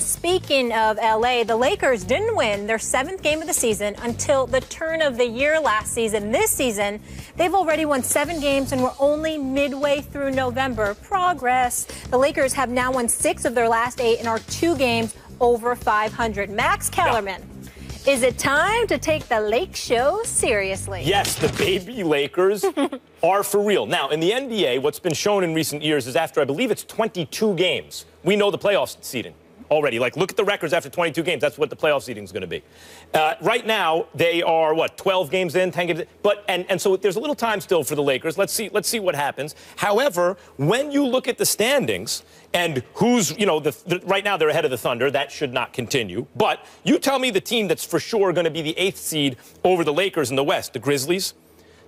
Speaking of LA, the Lakers didn't win their 7th game of the season until the turn of the year last season. This season, they've already won 7 games and we're only midway through November. Progress. The Lakers have now won 6 of their last 8 and are 2 games over 500. Max Kellerman. Is it time to take the Lake Show seriously? Yes, the baby Lakers are for real. Now, in the NBA, what's been shown in recent years is after, I believe it's 22 games, we know the playoff seeding already. Like, look at the records after 22 games. That's what the playoff seeding is going to be. Right now, they are, 12 games in, 10 games in? And so there's a little time still for the Lakers. Let's see what happens. However, when you look at the standings and who's, right now they're ahead of the Thunder. That should not continue. But you tell me the team that's for sure going to be the 8th seed over the Lakers in the West. The Grizzlies,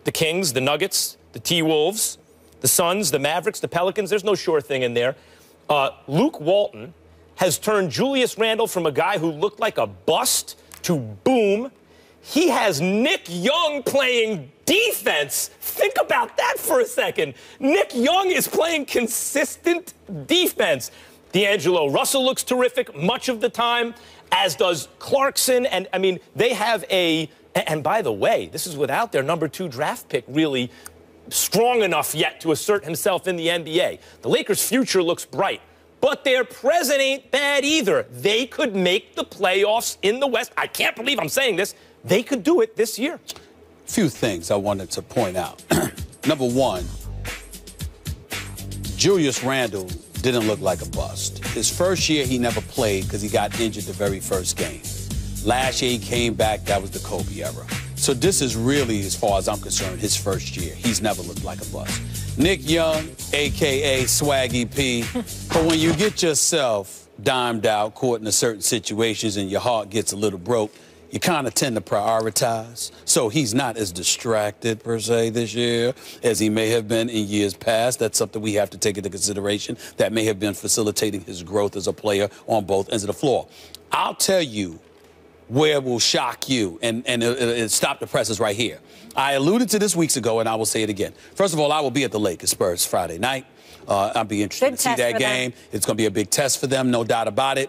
the Kings, the Nuggets, the T-Wolves, the Suns, the Mavericks, the Pelicans. There's no sure thing in there. Luke Walton has turned Julius Randle from a guy who looked like a bust to boom. He has Nick Young playing defense. Think about that for a second. Nick Young is playing consistent defense. D'Angelo Russell looks terrific much of the time, as does Clarkson. And, I mean, they have and by the way, this is without their number 2 draft pick really strong enough yet to assert himself in the NBA. The Lakers' future looks bright. But their present ain't bad either. They could make the playoffs in the West. I can't believe I'm saying this. They could do it this year. A few things I wanted to point out. Number one, Julius Randle didn't look like a bust. His first year, he never played because he got injured the very first game. Last year, he came back. That was the Kobe era. So this is really, as far as I'm concerned, his first year. He's never looked like a bust. Nick Young, a.k.a. Swaggy P. But when you get yourself dimed out, caught in certain situations, and your heart gets a little broke, you kind of tend to prioritize. So he's not as distracted, per se, this year as he may have been in years past. That's something we have to take into consideration. That may have been facilitating his growth as a player on both ends of the floor. I'll tell you where it will shock you, and stop the presses right here. I alluded to this weeks ago, and I will say it again. First of all, I will be at the Lakers Spurs Friday night. I'll be interested to see that game. It's going to be a big test for them, no doubt about it.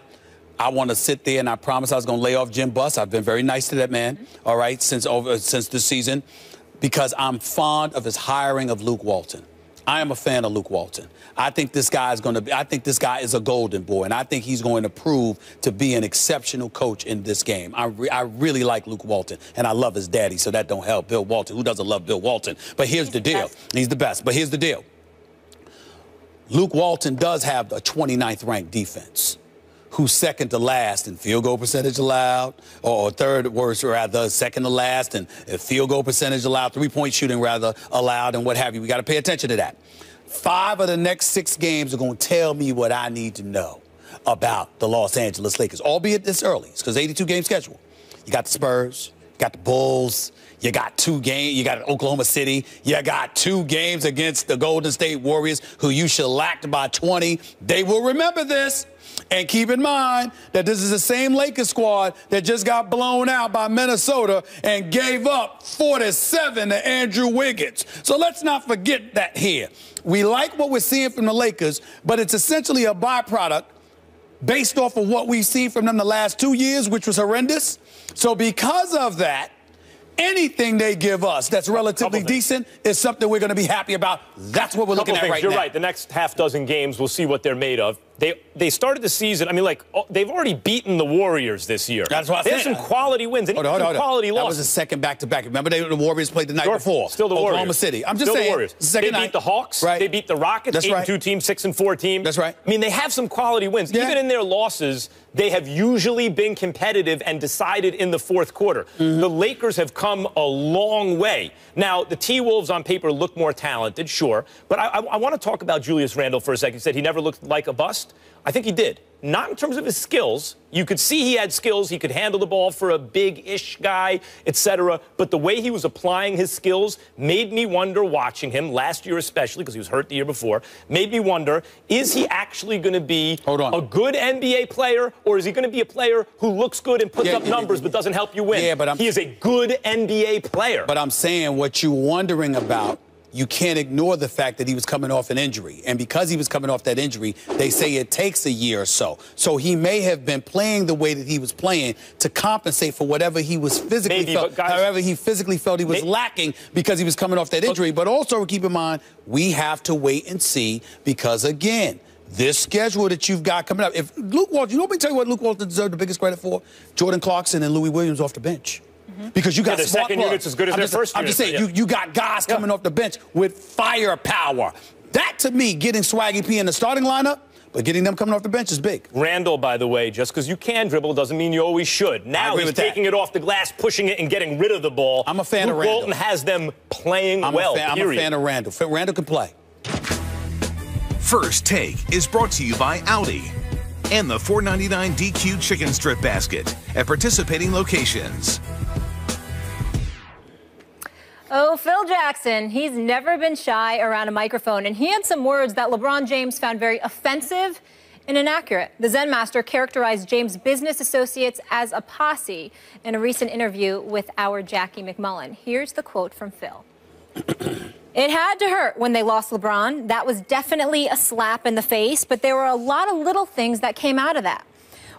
I want to sit there, and I promised I was going to lay off Jim Buss. I've been very nice to that man, all right, since this season, because I'm fond of his hiring of Luke Walton. I am a fan of Luke Walton. I think this guy is a golden boy, and I think he's going to prove to be an exceptional coach in this game. I really like Luke Walton, and I love his daddy, so that don't help. Bill Walton. Who doesn't love Bill Walton? But here's the deal. He's the best. But here's the deal. Luke Walton does have a 29th ranked defense, who's second to last in field goal percentage allowed, or third worst, rather, second to last in field goal percentage allowed, three-point shooting, rather, allowed, and what have you. We got to pay attention to that. 5 of the next 6 games are going to tell me what I need to know about the Los Angeles Lakers, albeit this early. It's because 82-game schedule. You got the Spurs, you got the Bulls, you got 2 games, you got Oklahoma City, you got 2 games against the Golden State Warriors, who you shellacked by 20. They will remember this. And keep in mind that this is the same Lakers squad that just got blown out by Minnesota and gave up 47 to Andrew Wiggins. So let's not forget that here. We like what we're seeing from the Lakers, but it's essentially a byproduct based off of what we've seen from them the last 2 years, which was horrendous. So because of that, anything they give us that's relatively decent is something we're going to be happy about. That's what we're looking at right now. You're right. The next half dozen games, we'll see what they're made of. They started the season, I mean, like, they've already beaten the Warriors this year. That's what I said. They had some quality wins and some quality losses. That was the second back-to-back. Remember, the Warriors played the night before. Still the Warriors. Oklahoma City. I'm just still saying. The Warriors. They beat the Hawks. Right. They beat the Rockets. That's 8-2 team, 6-4 team. That's right. I mean, they have some quality wins. Yeah. Even in their losses, they have usually been competitive and decided in the fourth quarter. Mm-hmm. The Lakers have come a long way. Now, the T-Wolves on paper look more talented, sure. But I want to talk about Julius Randle for a second. You said he never looked like a bust. I think he did. Not in terms of his skills. You could see he had skills. He could handle the ball for a big-ish guy, etc. But the way he was applying his skills made me wonder, watching him, last year especially, because he was hurt the year before, made me wonder, is he actually going to be a good NBA player, or is he going to be a player who looks good and puts up numbers but doesn't help you win? Yeah, but he is a good NBA player. But I'm saying what you're wondering about you can't ignore the fact that he was coming off an injury. And because he was coming off that injury, they say it takes a year or so. So he may have been playing the way that he was playing to compensate for whatever he was physically however he physically felt he was lacking because he was coming off that injury. But also keep in mind, we have to wait and see because, again, this schedule that you've got coming up, if Luke Walton, you know, let me tell you what Luke Walton deserved the biggest credit for? Jordan Clarkson and Louis Williams off the bench. Because you got the second unit's as good as their first unit. I'm just saying, you got guys coming off the bench with firepower. That, to me, getting Swaggy P in the starting lineup, but getting them coming off the bench is big. Randall, by the way, just because you can dribble doesn't mean you always should. Now he's taking it off the glass, pushing it, and getting rid of the ball. I'm a fan of Randall. Walton has them playing well, I'm a fan of Randall. Randall can play. First Take is brought to you by Audi and the $4.99 DQ Chicken Strip Basket at participating locations. Oh, Phil Jackson, he's never been shy around a microphone, and he had some words that LeBron James found very offensive and inaccurate. The Zen Master characterized James' business associates as a posse in a recent interview with our Jackie McMullen. Here's the quote from Phil. It had to hurt when they lost LeBron. That was definitely a slap in the face, but there were a lot of little things that came out of that.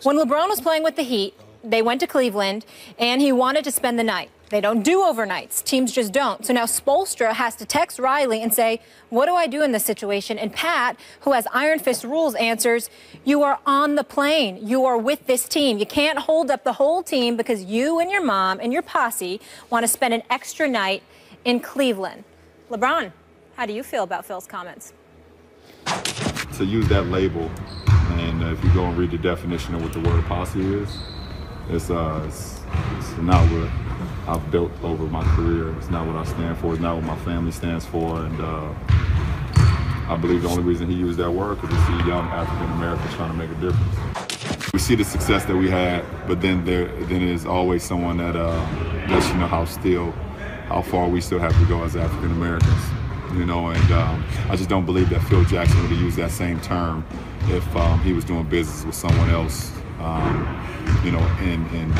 When LeBron was playing with the Heat, they went to Cleveland, and he wanted to spend the night. They don't do overnights. Teams just don't. So now Spoelstra has to text Riley and say, what do I do in this situation? And Pat, who has Iron Fist rules, answers, you are on the plane. You are with this team. You can't hold up the whole team because you and your mom and your posse want to spend an extra night in Cleveland. LeBron, how do you feel about Phil's comments? To use that label, and if you go and read the definition of what the word posse is, it's not what I've built over my career. It's not what I stand for. It's not what my family stands for. And I believe the only reason he used that word because we see young African Americans trying to make a difference. We see the success that we had, but then there's always someone that lets you know how far we still have to go as African Americans. You know, and I just don't believe that Phil Jackson would have used that same term if he was doing business with someone else. You know, and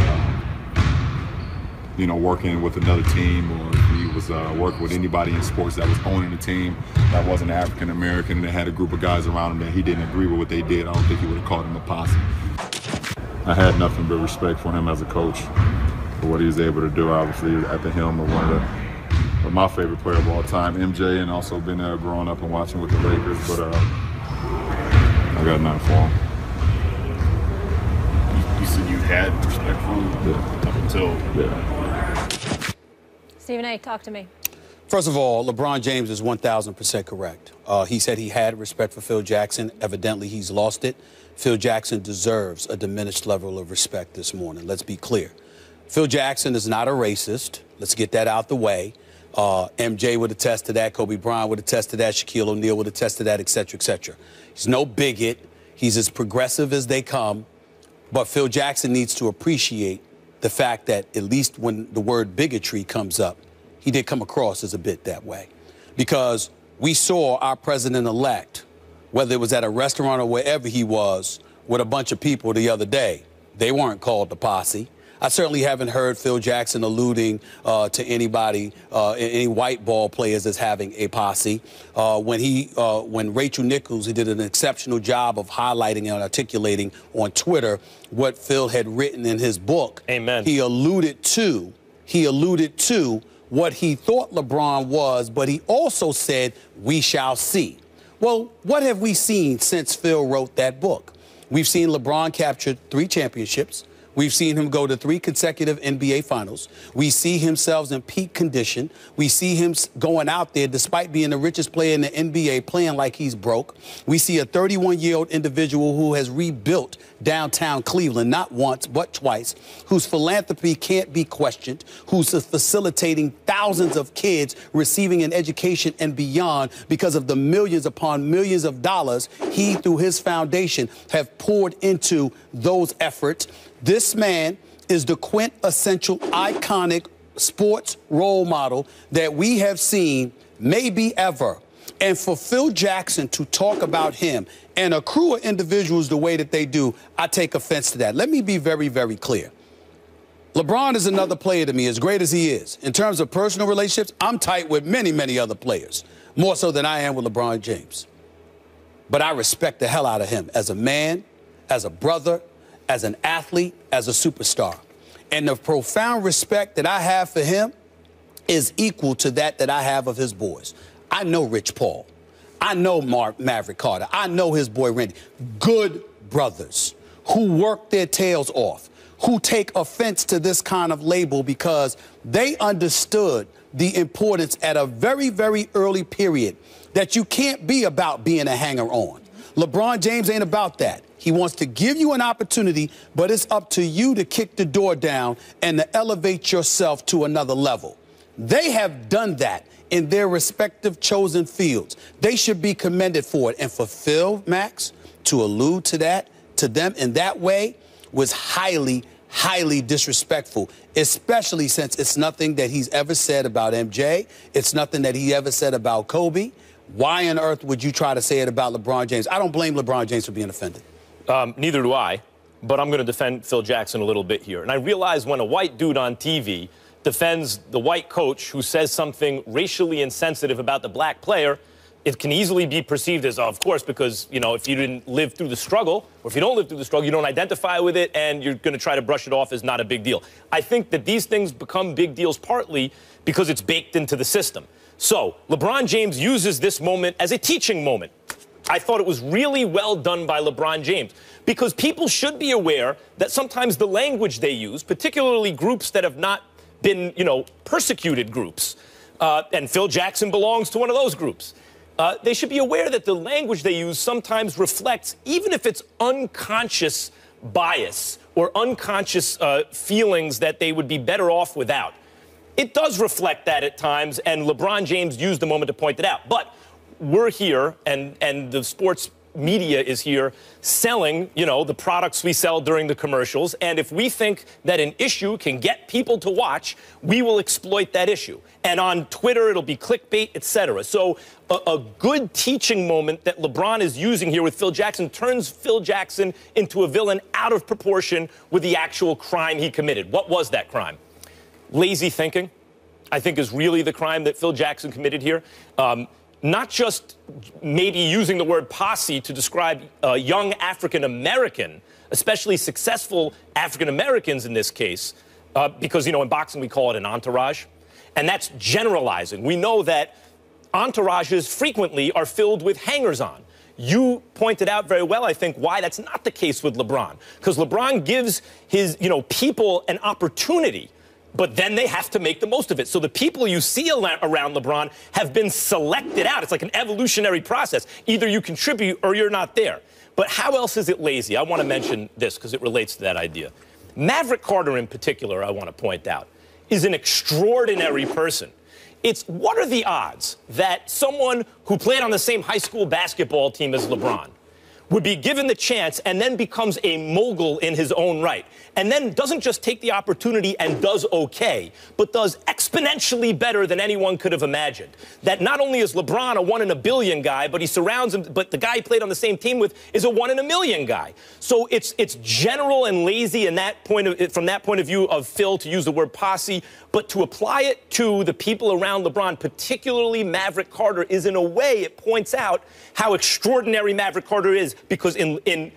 you know, working with another team, or if he was working with anybody in sports that was owning a team that wasn't African American and that had a group of guys around him that he didn't agree with what they did, I don't think he would have called him a posse. I had nothing but respect for him as a coach, for what he was able to do. Obviously, at the helm of one of my favorite player of all time, MJ, and also been there growing up and watching with the Lakers. But I got nothing for him. You said you had respect for him up until. Stephen A., talk to me. First of all, LeBron James is 1,000% correct. He said he had respect for Phil Jackson. Evidently, he's lost it. Phil Jackson deserves a diminished level of respect this morning. Let's be clear. Phil Jackson is not a racist. Let's get that out the way. MJ would attest to that. Kobe Bryant would attest to that. Shaquille O'Neal would attest to that, et cetera, et cetera. He's no bigot. He's as progressive as they come. But Phil Jackson needs to appreciate the fact that at least when the word bigotry comes up, he did come across as a bit that way. Because we saw our president-elect, whether it was at a restaurant or wherever he was, with a bunch of people the other day. They weren't called the posse. I certainly haven't heard Phil Jackson alluding to anybody, any white ball players as having a posse. When Rachel Nichols, he did an exceptional job of highlighting and articulating on Twitter what Phil had written in his book. Amen. He alluded to what he thought LeBron was, but he also said, we shall see. Well, what have we seen since Phil wrote that book? We've seen LeBron capture 3 championships. We've seen him go to 3 consecutive NBA finals. We see himself in peak condition. We see him going out there, despite being the richest player in the NBA, playing like he's broke. We see a 31-year-old individual who has rebuilt downtown Cleveland, not once, but twice, whose philanthropy can't be questioned, who's facilitating thousands of kids receiving an education and beyond because of the millions upon millions of dollars he, through his foundation, have poured into those efforts. This man is the quintessential iconic sports role model that we have seen maybe ever. And for Phil Jackson to talk about him and a crew of individuals the way that they do, I take offense to that. Let me be very, very clear. LeBron is another player to me, as great as he is. In terms of personal relationships, I'm tight with many, many other players, more so than I am with LeBron James. But I respect the hell out of him as a man, as a brother, as an athlete, as a superstar. And the profound respect that I have for him is equal to that I have of his boys. I know Rich Paul. I know Maverick Carter. I know his boy Randy. Good brothers who work their tails off, who take offense to this kind of label because they understood the importance at a very, very early period that you can't be about being a hanger-on. LeBron James ain't about that. He wants to give you an opportunity, but it's up to you to kick the door down and to elevate yourself to another level. They have done that in their respective chosen fields. They should be commended for it. And for Phil, Max, to allude to that, to them in that way was highly, highly disrespectful, especially since it's nothing that he's ever said about MJ. It's nothing that he ever said about Kobe. Why on earth would you try to say it about LeBron James? I don't blame LeBron James for being offended. Neither do I, but I'm going to defend Phil Jackson a little bit here. And I realize when a white dude on TV defends the white coach who says something racially insensitive about the black player, it can easily be perceived as, of course, because, you know, if you didn't live through the struggle, or if you don't live through the struggle, you don't identify with it, and you're going to try to brush it off as not a big deal. I think that these things become big deals partly because it's baked into the system. So LeBron James uses this moment as a teaching moment. I thought it was really well done by LeBron James because people should be aware that sometimes the language they use, particularly groups that have not been, you know, persecuted groups, and Phil Jackson belongs to one of those groups. They should be aware that the language they use sometimes reflects, even if it's unconscious bias or unconscious feelings that they would be better off without. It does reflect that at times, and LeBron James used the moment to point it out. But we're here, and the sports media is here selling, you know, the products we sell during the commercials. And if we think that an issue can get people to watch, we will exploit that issue. And on Twitter, it'll be clickbait, etc. So a good teaching moment that LeBron is using here with Phil Jackson turns Phil Jackson into a villain out of proportion with the actual crime he committed. What was that crime? Lazy thinking, I think, is really the crime that Phil Jackson committed here. Not just maybe using the word posse to describe a young African-American, especially successful African-Americans in this case, because, you know, in boxing we call it an entourage, and that's generalizing. We know that entourages frequently are filled with hangers-on. You pointed out very well, I think, why that's not the case with LeBron, because LeBron gives his, you know, people an opportunity, but then they have to make the most of it. So the people you see around LeBron have been selected out. It's like an evolutionary process. Either you contribute or you're not there. But how else is it lazy? I want to mention this because it relates to that idea. Maverick Carter in particular, I want to point out, is an extraordinary person. It's what are the odds that someone who played on the same high school basketball team as LeBron would be given the chance and then becomes a mogul in his own right, and then doesn't just take the opportunity and does okay, but does exponentially better than anyone could have imagined. That not only is LeBron a 1 in a billion guy, but he surrounds him, but the guy he played on the same team with is a 1 in a million guy. So it's general and lazy in that from that point of view of Phil to use the word posse, but to apply it to the people around LeBron, particularly Maverick Carter, is in a way it points out how extraordinary Maverick Carter is, because in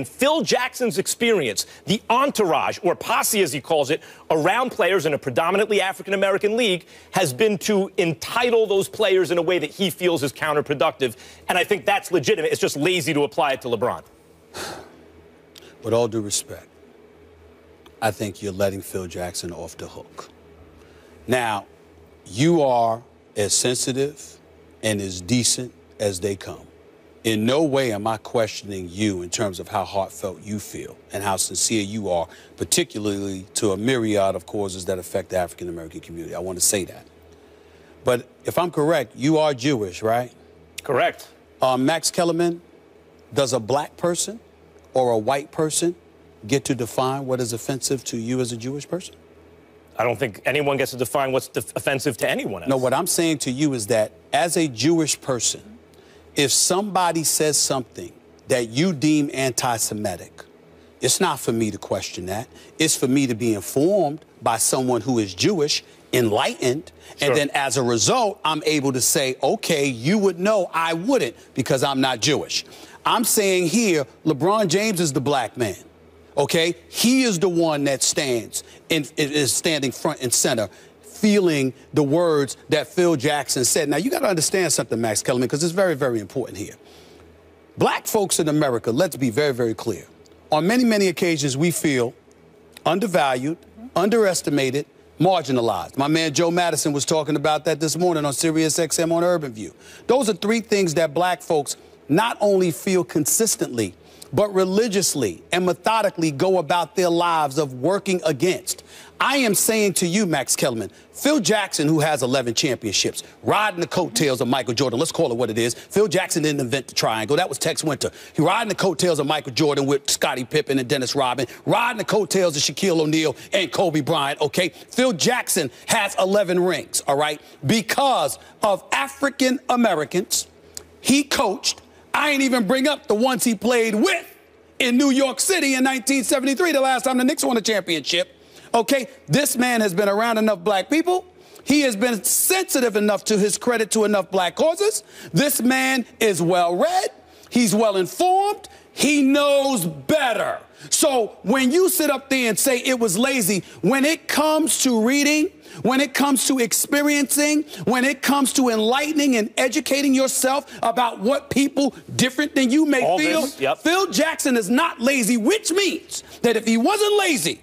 Phil Jackson's experience, the entourage, or posse as he calls it, around players in a predominantly African-American league has been to entitle those players in a way that he feels is counterproductive. And I think that's legitimate. It's just lazy to apply it to LeBron. With all due respect, I think you're letting Phil Jackson off the hook. Now, you are as sensitive and as decent as they come. In no way am I questioning you in terms of how heartfelt you feel and how sincere you are, particularly to a myriad of causes that affect the African-American community. I want to say that. But if I'm correct, you are Jewish, right? Correct. Max Kellerman, does a black person or a white person get to define what is offensive to you as a Jewish person? I don't think anyone gets to define what's offensive to anyone else. No, what I'm saying to you is that as a Jewish person, if somebody says something that you deem anti-Semitic, It's not for me to question that. It's for me to be informed by someone who is Jewish, enlightened, and then as a result, I'm able to say, okay, you would know, I wouldn't, because I'm not Jewish. I'm saying here, LeBron James is the black man. Okay? He is the one that is standing front and center, feeling the words that Phil Jackson said. Now, you got to understand something, Max Kellerman, because it's very, very important here. Black folks in America, let's be very, very clear. On many, many occasions, we feel undervalued, underestimated, marginalized. My man Joe Madison was talking about that this morning on Sirius XM on Urban View. Those are three things that black folks not only feel consistently, but religiously and methodically go about their lives of working against. I am saying to you, Max Kellerman, Phil Jackson, who has 11 championships, riding the coattails of Michael Jordan. Let's call it what it is. Phil Jackson didn't invent the triangle. That was Tex Winter. He riding the coattails of Michael Jordan with Scottie Pippen and Dennis Rodman, riding the coattails of Shaquille O'Neal and Kobe Bryant, okay? Phil Jackson has 11 rings, all right? Because of African Americans, he coached. I ain't even bring up the ones he played with in New York City in 1973, the last time the Knicks won a championship. Okay, this man has been around enough black people. He has been sensitive enough to his credit to enough black causes. This man is well-read. He's well-informed. He knows better. So when you sit up there and say it was lazy, when it comes to reading, when it comes to experiencing, when it comes to enlightening and educating yourself about what people different than you may feel, Phil Jackson is not lazy, which means that if he wasn't lazy,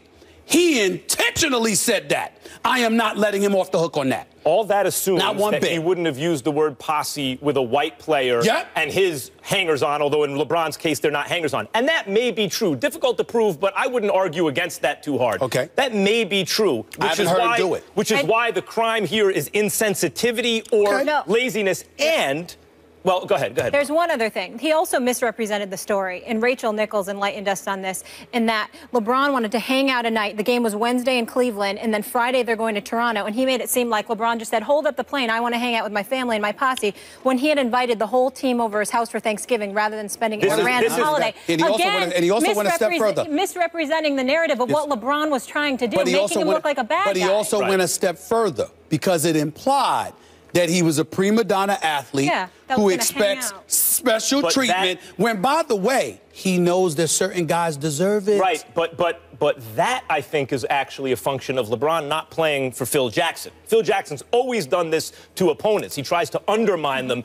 he intentionally said that. I am not letting him off the hook on that. All that assumes that he wouldn't have used the word posse with a white player and his hangers-on, although in LeBron's case, they're not hangers-on. And that may be true. Difficult to prove, but I wouldn't argue against that too hard. Okay. That may be true. I haven't heard him do it. Which is why the crime here is insensitivity or laziness and... Well, go ahead. There's one other thing. He also misrepresented the story, and Rachel Nichols enlightened us on this, in that LeBron wanted to hang out a night. The game was Wednesday in Cleveland, and then Friday they're going to Toronto, and he made it seem like LeBron just said, hold up the plane, I want to hang out with my family and my posse, when he had invited the whole team over his house for Thanksgiving rather than spending a random holiday. And he also went a step further. Misrepresenting the narrative of what LeBron was trying to do, making him look like a bad guy. But he also went a step further, because it implied that he was a prima donna athlete who expects special treatment when, by the way, he knows that certain guys deserve it. Right, but that, I think, is actually a function of LeBron not playing for Phil Jackson. Phil Jackson's always done this to opponents. He tries to undermine them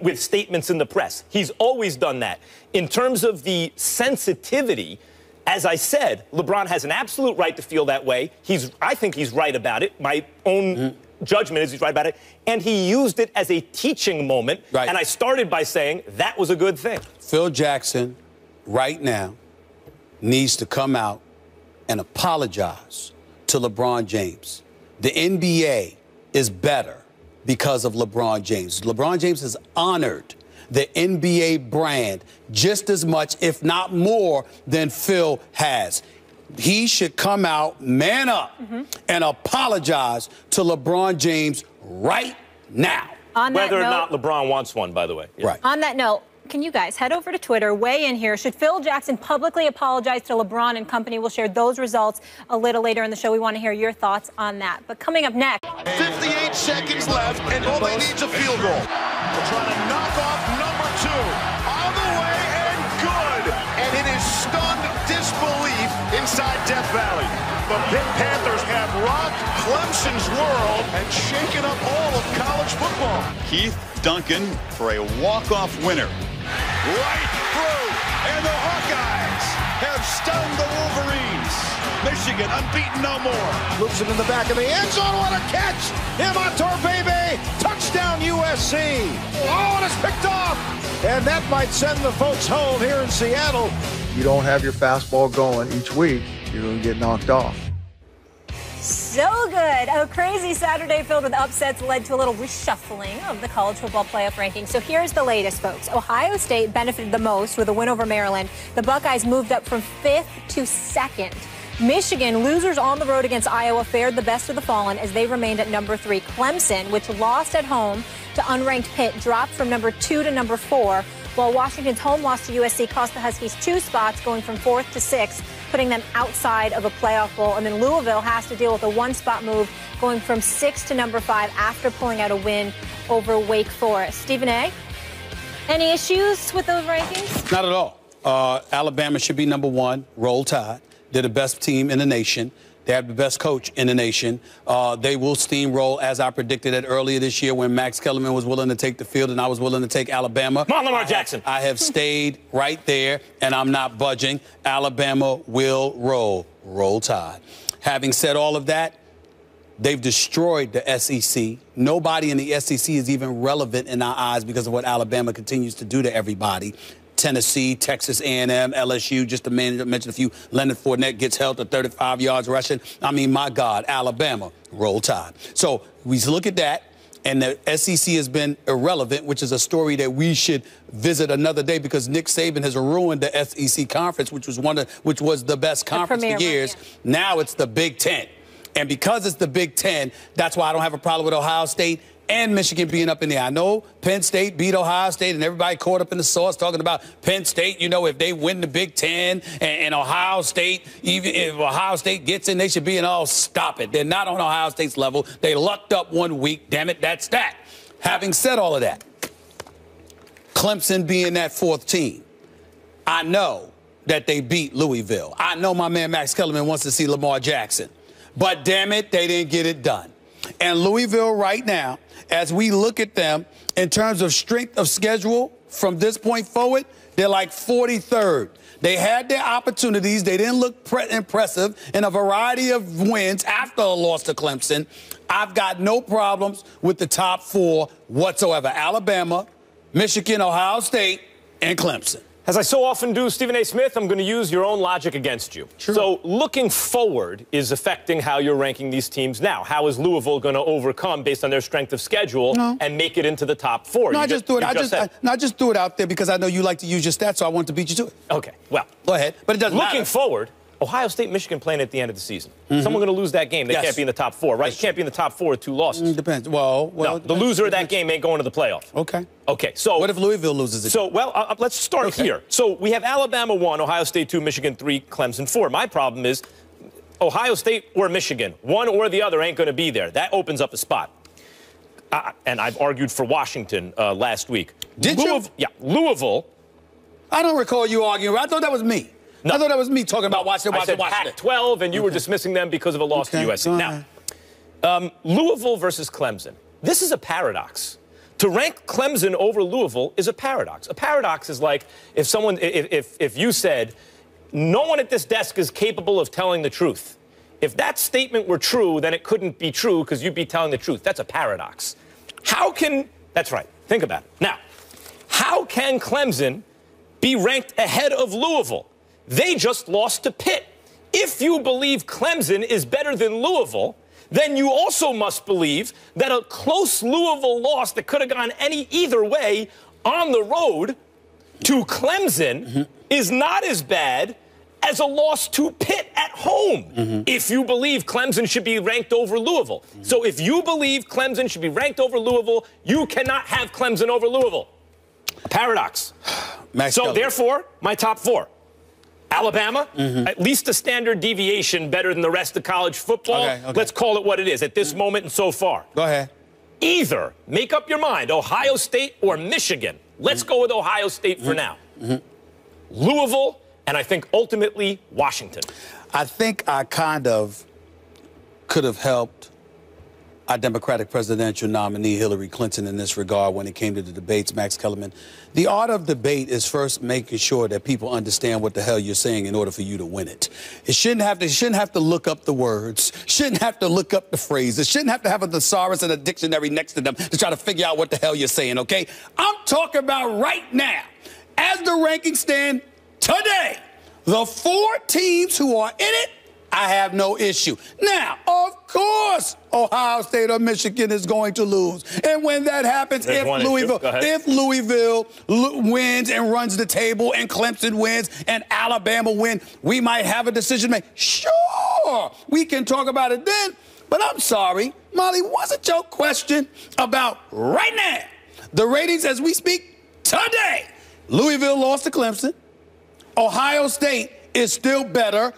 with statements in the press. He's always done that. In terms of the sensitivity, as I said, LeBron has an absolute right to feel that way. I think he's right about it. My own judgment is he's right about it. And he used it as a teaching moment. Right. And I started by saying that was a good thing. Phil Jackson, right now, needs to come out and apologize to LeBron James. The NBA is better because of LeBron James. LeBron James has honored the NBA brand just as much, if not more, than Phil has. He should come out, man up, and apologize to LeBron James right now. Whether or not LeBron wants one, by the way. Right. On that note, can you guys head over to Twitter, weigh in here. Should Phil Jackson publicly apologize to LeBron and company? We'll share those results a little later in the show. We want to hear your thoughts on that. But coming up next. 58 seconds left, and all they need is a field goal. They're trying to knock off number 2. On the way and good. And it is stunned disbelief inside Death Valley. The Pitt Panthers have rocked Clemson's world and shaken up all of college football. Keith Duncan for a walk-off winner. Right through, and the Hawkeyes have stunned the Wolverines. Michigan unbeaten no more. Loops it in the back of the end zone. What a catch! Imator Bebe, touchdown USC. Oh, and it's picked off. And that might send the folks home here in Seattle. You don't have your fastball going each week, you're going to get knocked off. So good. A crazy Saturday filled with upsets led to a little reshuffling of the college football playoff rankings. So here's the latest, folks. Ohio State benefited the most with a win over Maryland. The Buckeyes moved up from 5th to 2nd. Michigan, losers on the road against Iowa, fared the best of the fallen as they remained at number 3. Clemson, which lost at home to unranked Pitt, dropped from number 2 to number 4. while Washington's home loss to USC cost the Huskies 2 spots, going from 4th to 6th, putting them outside of a playoff bowl. And then Louisville has to deal with a 1-spot move, going from 6 to number 5 after pulling out a win over Wake Forest. Stephen A., any issues with those rankings? Not at all. Alabama should be number 1. Roll Tide. They're the best team in the nation. They have the best coach in the nation. They will steamroll, as I predicted it earlier this year when Max Kellerman was willing to take the field and I was willing to take Alabama. Come on, Lamar Jackson. I have stayed right there, and I'm not budging. Alabama will roll. Roll Tide. Having said all of that, they've destroyed the SEC. Nobody in the SEC is even relevant in our eyes because of what Alabama continues to do to everybody. Tennessee, Texas A&M, LSU, just to mention a few. Leonard Fournette gets held to 35 yards rushing. I mean, my God, Alabama, Roll Tide. So we look at that, and the SEC has been irrelevant, which is a story that we should visit another day because Nick Saban has ruined the SEC conference, which was the best conference for years. Now it's the Big Ten. And because it's the Big Ten, that's why I don't have a problem with Ohio State and Michigan being up in there. I know Penn State beat Ohio State, and everybody caught up in the sauce talking about Penn State. You know, if they win the Big Ten and Ohio State, even if Ohio State gets in, they should be in. Oh, stop it. They're not on Ohio State's level. They lucked up 1 week. Damn it, that's that. Having said all of that, Clemson being that 4th team, I know that they beat Louisville. I know my man Max Kellerman wants to see Lamar Jackson. But damn it, they didn't get it done. And Louisville right now, as we look at them in terms of strength of schedule from this point forward, they're like 43rd. They had their opportunities. They didn't look impressive in a variety of wins after a loss to Clemson. I've got no problems with the top 4 whatsoever. Alabama, Michigan, Ohio State, and Clemson. As I so often do, Stephen A. Smith, I'm going to use your own logic against you. Sure. So looking forward is affecting how you're ranking these teams now. How is Louisville going to overcome based on their strength of schedule and make it into the top 4? No, I just threw it out there because I know you like to use your stats, so I want to beat you to it. Okay, well. Go ahead, but it doesn't matter. Looking forward, Ohio State, Michigan playing at the end of the season. Someone going to lose that game. They can't be in the top 4, right? You can't be in the top 4 with 2 losses. Depends. Well, no, the loser of that game ain't going to the playoff. Okay. Okay, so. What if Louisville loses it? So, well, let's start here. So we have Alabama 1, Ohio State 2, Michigan 3, Clemson 4. My problem is Ohio State or Michigan, one or the other ain't going to be there. That opens up a spot. And I've argued for Washington last week. Did you? Yeah, Louisville. I don't recall you arguing. I thought that was me. No. I thought that was me talking about Washington. I said Pac-12, and you were dismissing them because of a loss to USC. Now, Louisville versus Clemson. This is a paradox. To rank Clemson over Louisville is a paradox. A paradox is like if you said, no one at this desk is capable of telling the truth. If that statement were true, then it couldn't be true because you'd be telling the truth. That's a paradox. That's right. Think about it. Now, how can Clemson be ranked ahead of Louisville? They just lost to Pitt. If you believe Clemson is better than Louisville, then you also must believe that a close Louisville loss that could have gone either way on the road to Clemson is not as bad as a loss to Pitt at home, if you believe Clemson should be ranked over Louisville. So if you believe Clemson should be ranked over Louisville, you cannot have Clemson over Louisville. Paradox. Therefore, my top 4. Alabama, at least a standard deviation better than the rest of college football. Okay. Let's call it what it is at this moment and so far. Go ahead. Either, make up your mind, Ohio State or Michigan. Let's go with Ohio State for now. Louisville, and I think ultimately Washington. I think I kind of could have helped our Democratic presidential nominee, Hillary Clinton, in this regard when it came to the debates, Max Kellerman. The art of debate is first making sure that people understand what the hell you're saying in order for you to win it. It shouldn't have to look up the words, shouldn't have to look up the phrases, shouldn't have to have a thesaurus and a dictionary next to them to try to figure out what the hell you're saying, okay? I'm talking about right now, as the rankings stand today, the 4 teams who are in it, I have no issue. Now, of course, Ohio State or Michigan is going to lose. And when that happens, if Louisville wins and runs the table and Clemson wins and Alabama wins, we might have a decision to make. Sure, we can talk about it then. But I'm sorry, Molly, wasn't your question about right now, the ratings as we speak today? Louisville lost to Clemson. Ohio State is still better.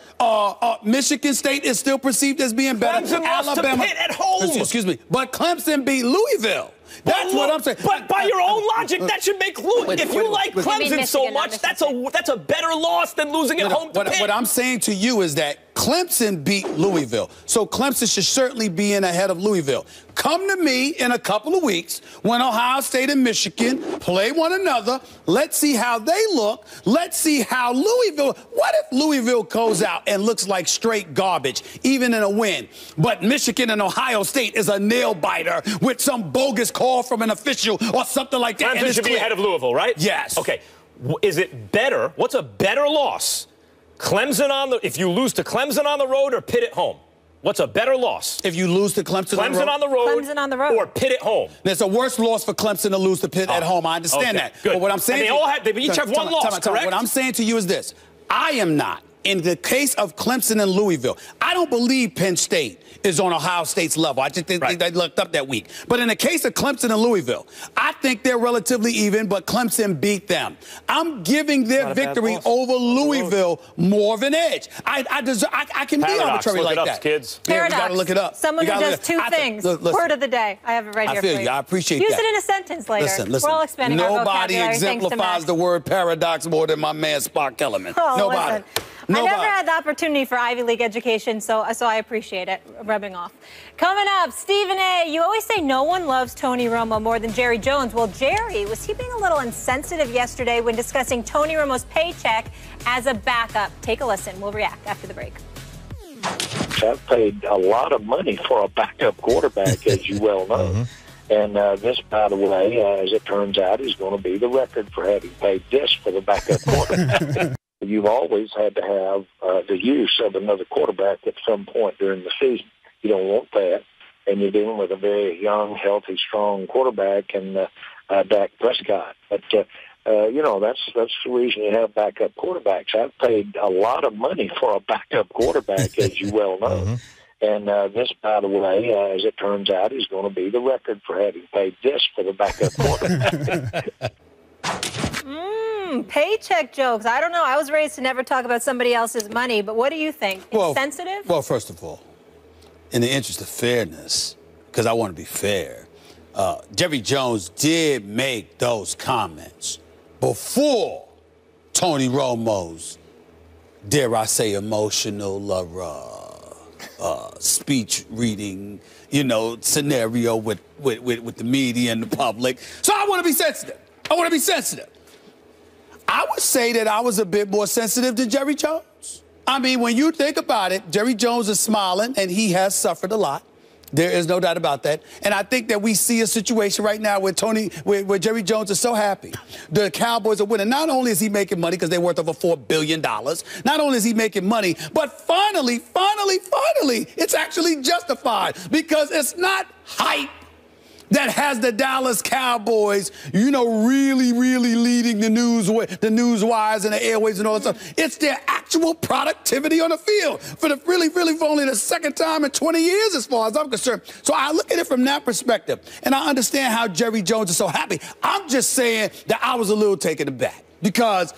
Michigan State is still perceived as being better. Clemson lost to Pitt at home. Excuse me. But Clemson beat Louisville. That's what I'm saying. But by your own logic, that should make if you like Clemson so much, that's a better loss than losing at home to Pitt. What I'm saying to you is that Clemson beat Louisville. So Clemson should certainly be in ahead of Louisville. Come to me in a couple of weeks when Ohio State and Michigan play one another. Let's see how they look. Let's see how Louisville. What if Louisville goes out and looks like straight garbage, even in a win? But Michigan and Ohio State is a nail biter with some bogus call from an official or something like that. Clemson should be ahead of Louisville, right? Yes. Okay. Is it better? What's a better loss? If you lose to Clemson on the road or Pitt at home? What's a better loss? If you lose to Clemson on the road, or Pitt at home. There's a worse loss for Clemson to lose to Pitt at home. I understand that. Good. But what I'm saying, they each have one loss, correct? What I'm saying to you is this: I am not. In the case of Clemson and Louisville, I don't believe Penn State is on Ohio State's level. I just think they looked up that week. But in the case of Clemson and Louisville, I think they're relatively even, but Clemson beat them. I'm giving their victory over Louisville more of an edge. I can be arbitrary like that. Kids. Yeah, we got to look it up. Someone who does two things. Word of the day. I have it right here for you. I appreciate that. Use it in a sentence later. Listen. We're all expanding our vocabulary. Nobody exemplifies the word paradox more than my man Spock Kellerman. Nobody. I never had the opportunity for Ivy League education, so I appreciate it rubbing off. Coming up, Stephen A., you always say no one loves Tony Romo more than Jerry Jones. Well, Jerry, was he being a little insensitive yesterday when discussing Tony Romo's paycheck as a backup? Take a listen. We'll react after the break. I've paid a lot of money for a backup quarterback, as you well know. And this, by the way, as it turns out, is going to be the record for having paid this for the backup quarterback. You've always had to have the use of another quarterback at some point during the season. You don't want that. And you're dealing with a very young, healthy, strong quarterback and Dak Prescott. But, that's the reason you have backup quarterbacks. I've paid a lot of money for a backup quarterback, as you well know. And this, by the way, as it turns out, is going to be the record for having paid this for the backup quarterback. Paycheck jokes. I don't know. I was raised to never talk about somebody else's money, but what do you think? Insensitive? Well, first of all, in the interest of fairness, because I want to be fair, Jerry Jones did make those comments before Tony Romo's, dare I say, emotional speech reading, scenario with the media and the public. So I want to be sensitive. I would say that I was a bit more sensitive to Jerry Jones. I mean, when you think about it, Jerry Jones is smiling, and he has suffered a lot. There is no doubt about that. And I think that we see a situation right now where where Jerry Jones is so happy. The Cowboys are winning. Not only is he making money because they're worth over $4 billion, not only is he making money, but finally, it's actually justified because it's not hype that has the Dallas Cowboys, really leading the news wires and the airwaves and all that stuff. It's their actual productivity on the field for only the second time in 20 years, as far as I'm concerned. So I look at it from that perspective, and I understand how Jerry Jones is so happy. I'm just saying that I was a little taken aback because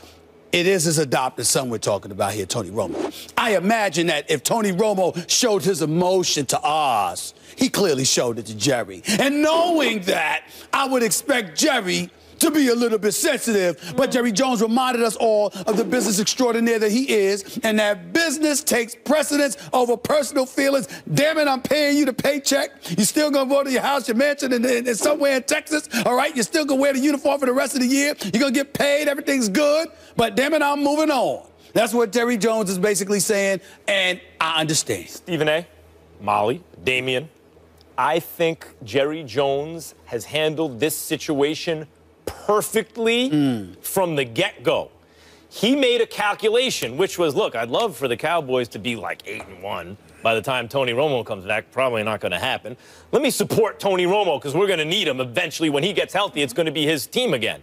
it is his adopted son we're talking about here, Tony Romo. I imagine that if Tony Romo showed his emotion to us, he clearly showed it to Jerry. And knowing that, I would expect Jerry to be a little bit sensitive. But Jerry Jones reminded us all of the business extraordinaire that he is, and that business takes precedence over personal feelings. Damn it, I'm paying you the paycheck. You're still going to go to your house, your mansion, and somewhere in Texas, all right? You're still going to wear the uniform for the rest of the year. You're going to get paid. Everything's good. But damn it, I'm moving on. That's what Jerry Jones is basically saying, and I understand. Stephen A., Molly, Damian, I think Jerry Jones has handled this situation perfectly from the get-go. He made a calculation, which was, look, I'd love for the Cowboys to be like 8-1 by the time Tony Romo comes back. Probably not going to happen. Let me support Tony Romo because we're going to need him eventually. When he gets healthy, it's going to be his team again.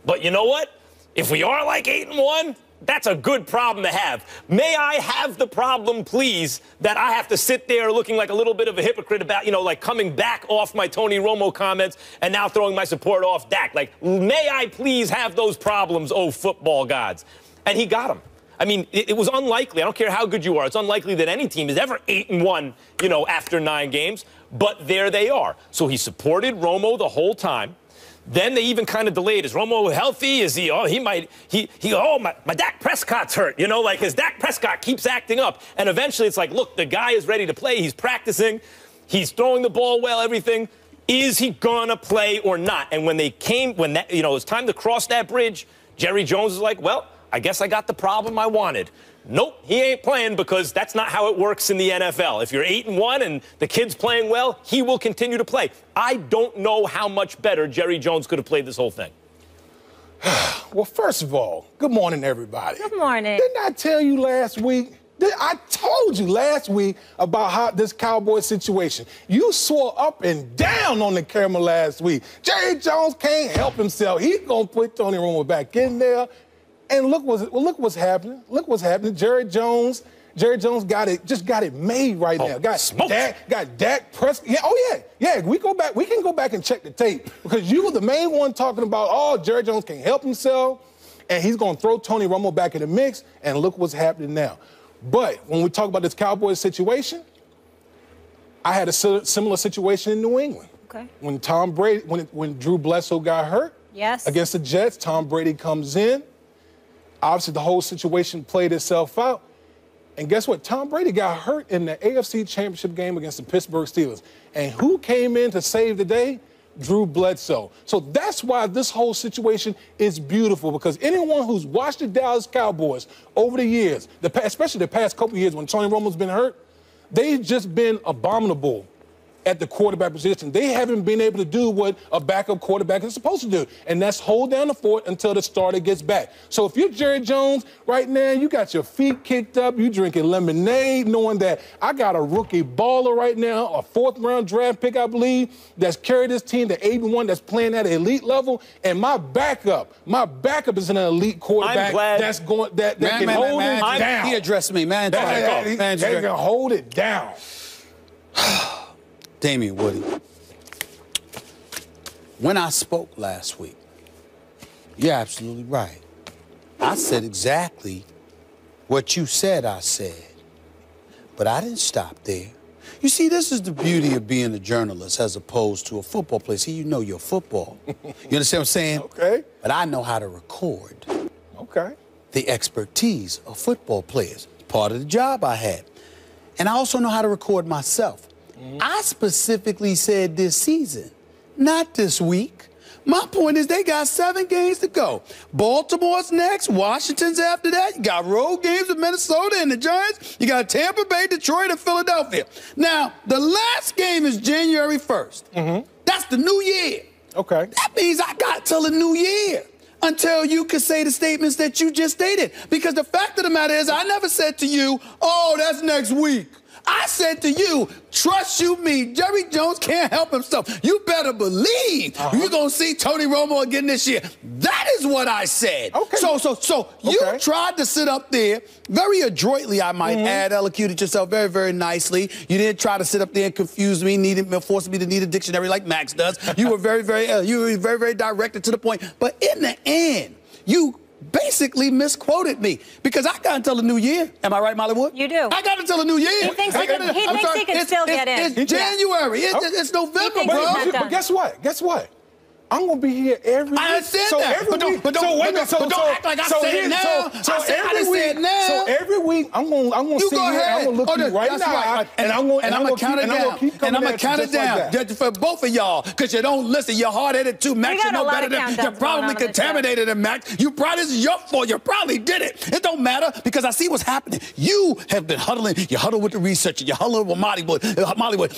But you know what? If we are like 8-1, that's a good problem to have. May I have the problem, please, that I have to sit there looking like a little bit of a hypocrite about, like coming back off my Tony Romo comments and now throwing my support off Dak. Like, may I please have those problems, oh football gods? And he got them. I mean, it was unlikely. I don't care how good you are. It's unlikely that any team is ever 8-1, after 9 games. But there they are. So he supported Romo the whole time. Then they even kind of delayed. Is Romo healthy? Is he? Oh, my Dak Prescott's hurt. Like his Dak Prescott keeps acting up. And eventually it's like, look, the guy is ready to play. He's practicing. He's throwing the ball well, everything. Is he gonna play or not? And when it was time to cross that bridge, Jerry Jones is like, well, I guess I got the problem I wanted. Nope, he ain't playing because that's not how it works in the NFL. If you're 8-1 and the kid's playing well, he will continue to play. I don't know how much better Jerry Jones could have played this whole thing. Well, first of all, good morning, everybody. Good morning. Didn't I tell you last week? I told you last week about how this Cowboys situation. You swore up and down on the camera last week. Jerry Jones can't help himself. He's going to put Tony Romo back in there. And look what's happening. Look what's happening. Jerry Jones got it made right now. Got Dak Prescott. Yeah. We can go back and check the tape because you were the main one talking about, Jerry Jones can't help himself, and he's going to throw Tony Romo back in the mix. And look what's happening now. But when we talk about this Cowboys situation, I had a similar situation in New England. Okay. When Tom Brady, when Drew Bledsoe got hurt, yes, against the Jets, Tom Brady comes in. Obviously, the whole situation played itself out. And guess what? Tom Brady got hurt in the AFC Championship game against the Pittsburgh Steelers. And who came in to save the day? Drew Bledsoe. So that's why this whole situation is beautiful, because anyone who's watched the Dallas Cowboys over the years, especially the past couple of years when Tony Romo's been hurt, they've just been abominable at the quarterback position. They haven't been able to do what a backup quarterback is supposed to do, and that's hold down the fort until the starter gets back. So if you're Jerry Jones right now, you got your feet kicked up, you drinking lemonade, knowing that I got a rookie baller right now, a 4th-round draft pick, I believe, that's carried this team to 8-1, that's playing at an elite level, and my backup is an elite quarterback that's going that can hold it down. He addressed me, man. They can hold it down. Damian Woody, when I spoke last week, you're absolutely right. I said exactly what you said I said, but I didn't stop there. You see, this is the beauty of being a journalist as opposed to a football player. See, you know your football. You understand what I'm saying? Okay. But I know how to record. Okay. The expertise of football players, part of the job I had. And I also know how to record myself. I specifically said this season, not this week. My point is they got 7 games to go. Baltimore's next, Washington's after that. You got road games with Minnesota and the Giants. You got Tampa Bay, Detroit, and Philadelphia. Now, the last game is January 1st. That's the new year. Okay. That means I got till the new year until you can say the statements that you just stated. Because the fact of the matter is I never said to you, oh, that's next week. I said to you, trust you me, Jerry Jones can't help himself. You better believe you're going to see Tony Romo again this year. That is what I said. Okay. So you tried to sit up there very adroitly, I might add, elocuted yourself very, very nicely. You didn't try to sit up there and confuse me, force me to need a dictionary like Max does. You were very, very directed to the point. But in the end, you basically misquoted me because I got until the new year. Am I right, Molly Wood? You do. I got until the new year. He thinks he can still get in. It's January. It's November, bro. But guess what? Guess what? I'm going to be here every week. I understand that. But don't act like I said it now. I said I didn't say it now. So every week, I'm going to sit here and I'm going to look you right now. And I'm going to count it down. And I'm going to count it down for both of y'all because you don't listen. You're hard-headed too. Max, you know better than you're probably contaminated than Max. You probably, this is your fault. You probably did it. It don't matter because I see what's happening. You have been huddling. You huddle with the researcher. You huddle with Molly Wood.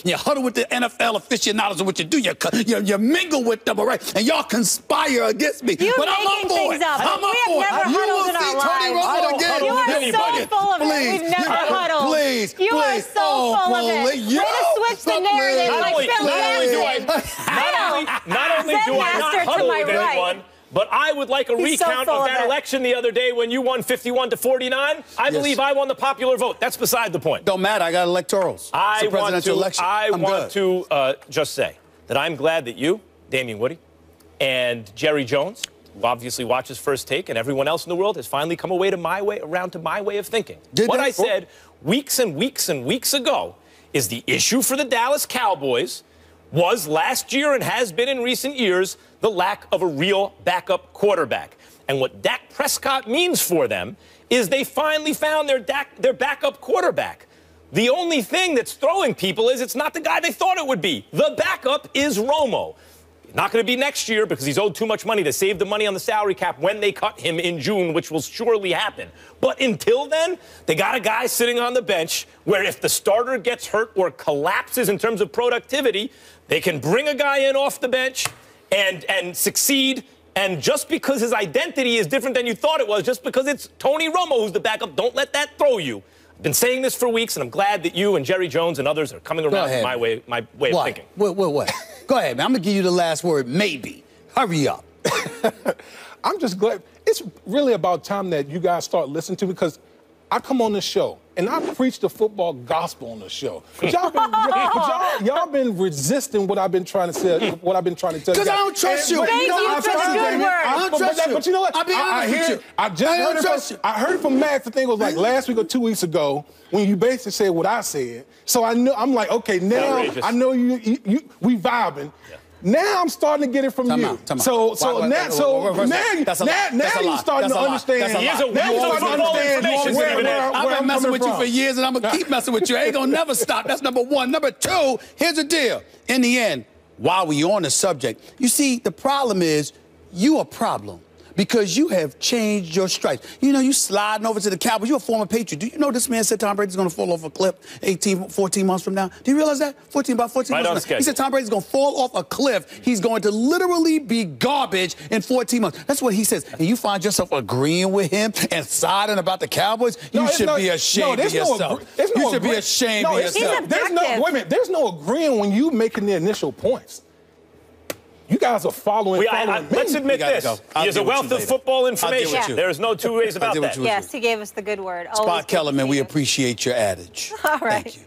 You huddle with the NFL aficionados and what you do. You mingle with them, all right? And y'all conspire against me. You're but I'm up for it. I'm up for it. You will see Tony Romo again. You are so full of it. We've never huddled. Please. You are so full of it. Way to switch the narrative like Phil Jackson. Not only do I not huddle with anyone, But I would like a recount of that election the other day when you won 51-49. I believe I won the popular vote. That's beside the point. Don't matter. I got electorals. I want to just say that I'm glad that you, Damian Woody, and Jerry Jones, who obviously watches First Take, and everyone else in the world has finally come around to my way of thinking. What I said weeks and weeks and weeks ago is the issue for the Dallas Cowboys was last year and has been in recent years the lack of a real backup quarterback. And what Dak Prescott means for them is they finally found their backup quarterback. The only thing that's throwing people is it's not the guy they thought it would be. The backup is Romo. Not going to be next year because he's owed too much money. They saved the money on the salary cap when they cut him in June, which will surely happen. But until then, they got a guy sitting on the bench where if the starter gets hurt or collapses in terms of productivity, they can bring a guy in off the bench and succeed. And just because his identity is different than you thought it was, just because it's Tony Romo who's the backup, don't let that throw you. I've been saying this for weeks, and I'm glad that you and Jerry Jones and others are coming around to my way of thinking. What? Go ahead, man. I'm going to give you the last word, maybe. Hurry up. I'm just glad. It's really about time that you guys start listening to me because I come on the show, and I preach the football gospel on the show. But y'all been resisting what I've been trying to say, what I've been trying to tell you. Because I don't trust you. Thank you for the good word. I don't trust you. But you know what? I'll be honest with you. I heard it from Max, I think it was like last week or 2 weeks ago, when you basically said what I said. So I'm like, okay, now I know we vibing. Yeah. Now I'm starting to get it from you. So now you're starting to understand. I've been messing with you for years, and I'm going to keep messing with you. I ain't going to never stop. That's number one. Number two, here's the deal. In the end, while we're on the subject, you see, the problem is you a problem. Because you have changed your stripes. You know, you sliding over to the Cowboys. You're a former Patriot. Do you know this man said Tom Brady's going to fall off a cliff 14 months from now? Do you realize that? About 14 months from now. He said Tom Brady's going to fall off a cliff. He's going to literally be garbage in 14 months. That's what he says. And you find yourself agreeing with him and siding about the Cowboys? You should be ashamed of yourself. You should be ashamed of yourself. There's no agreeing when you making the initial points. You guys are following me. Let's admit this. He has a wealth of football information. There is no two ways about that. Yes, he gave us the good word. Spot Kellerman, we appreciate your adage. All right. Thank you.